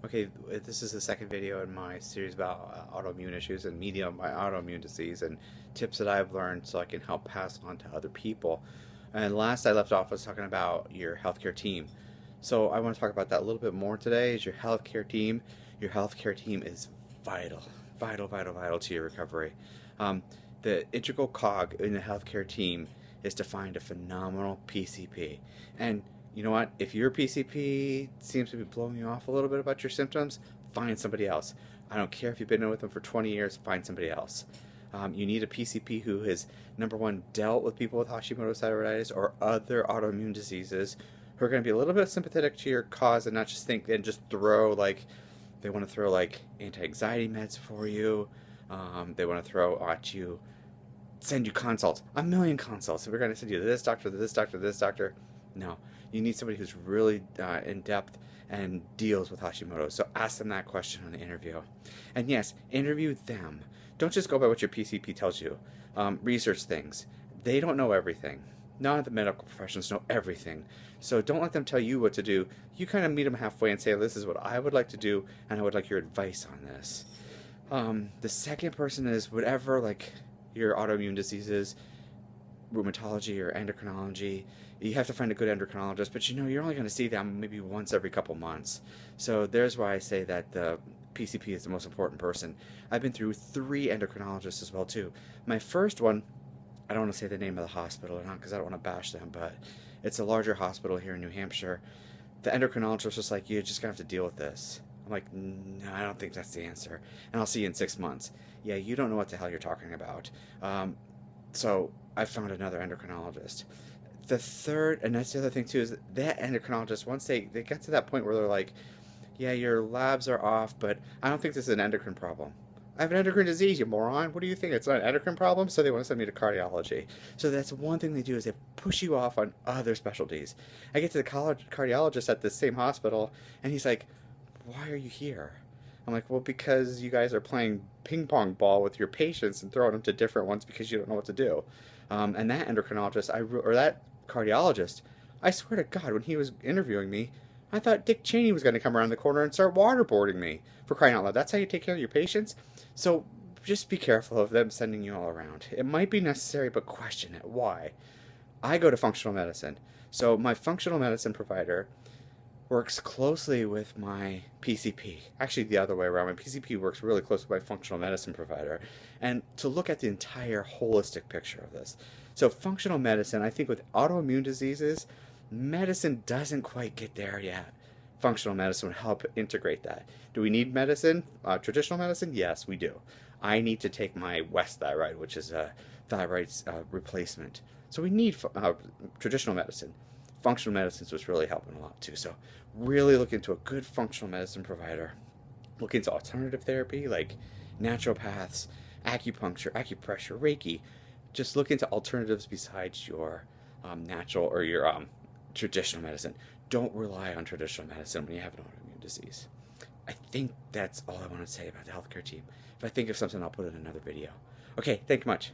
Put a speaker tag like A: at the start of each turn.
A: Okay, this is the second video in my series about autoimmune issues and media of my autoimmune disease and tips that I've learned so I can help pass on to other people. And last I left off was talking about your healthcare team. So I want to talk about that a little bit more today. Is your healthcare team? Your healthcare team is vital, vital to your recovery. Um, the integral cog in the healthcare team is to find a phenomenal PCP. And you know what? If your PCP seems to be blowing you off a little bit about your symptoms, find somebody else. I don't care if you've been with them for 20 years, find somebody else. You need a PCP who has, number one, dealt with people with Hashimoto thyroiditis or other autoimmune diseases who are going to be a little bit sympathetic to your cause and not just think and just throw like, they want to throw like anti-anxiety meds for you. They want to throw at you, send you consults, a million consults. So we're going to send you to this doctor, this doctor, this doctor. No, you need somebody who's really in depth and deals with Hashimoto. So ask them that question on the interview. And yes, interview them. Don't just go by what your PCP tells you. Research things. They don't know everything. None of the medical professionals know everything. So don't let them tell you what to do. You kind of meet them halfway and say, this is what I would like to do, and I would like your advice on this. The second person is whatever, like your autoimmune diseases, rheumatology or endocrinology. You have to find a good endocrinologist, but you know you're only going to see them maybe once every couple months. So there's why I say that the PCP is the most important person. I've been through 3 endocrinologists as well too. My first one, I don't want to say the name of the hospital or not because I don't want to bash them, but it's a larger hospital here in New Hampshire. The endocrinologist was like, you're just going to have to deal with this. I'm like, no, I don't think that's the answer. And I'll see you in 6 months. Yeah, you don't know what the hell you're talking about. So I found another endocrinologist. The third, and that's the other thing too, is that endocrinologist, once they get to that point where they're like, yeah, your labs are off, but I don't think this is an endocrine problem. I have an endocrine disease, you moron. What do you think? It's not an endocrine problem? So they want to send me to cardiology. So that's one thing they do is they push you off on other specialties. I get to the cardiologist at the same hospital, and he's like, why are you here? I'm like, well, because you guys are playing ping pong ball with your patients and throwing them to different ones because you don't know what to do. And that endocrinologist, or that cardiologist, I swear to God, when he was interviewing me, I thought Dick Cheney was going to come around the corner and start waterboarding me, for crying out loud. That's how you take care of your patients? So just be careful of them sending you all around. It might be necessary, but question it. Why? I go to functional medicine. So my functional medicine provider works closely with my PCP. Actually, the other way around. My PCP works really close with my functional medicine provider. And to look at the entire holistic picture of this. So functional medicine, I think with autoimmune diseases, medicine doesn't quite get there yet. Functional medicine would help integrate that. Do we need medicine? Traditional medicine? Yes, we do. I need to take my West thyroid, which is a thyroid replacement. So we need traditional medicine. Functional medicine was really helping a lot too. So really look into a good functional medicine provider. Look into alternative therapy like naturopaths, acupuncture, acupressure, Reiki. Just look into alternatives besides your natural or your traditional medicine. Don't rely on traditional medicine when you have an autoimmune disease. I think that's all I want to say about the healthcare team. If I think of something, I'll put it in another video. Okay, thank you much.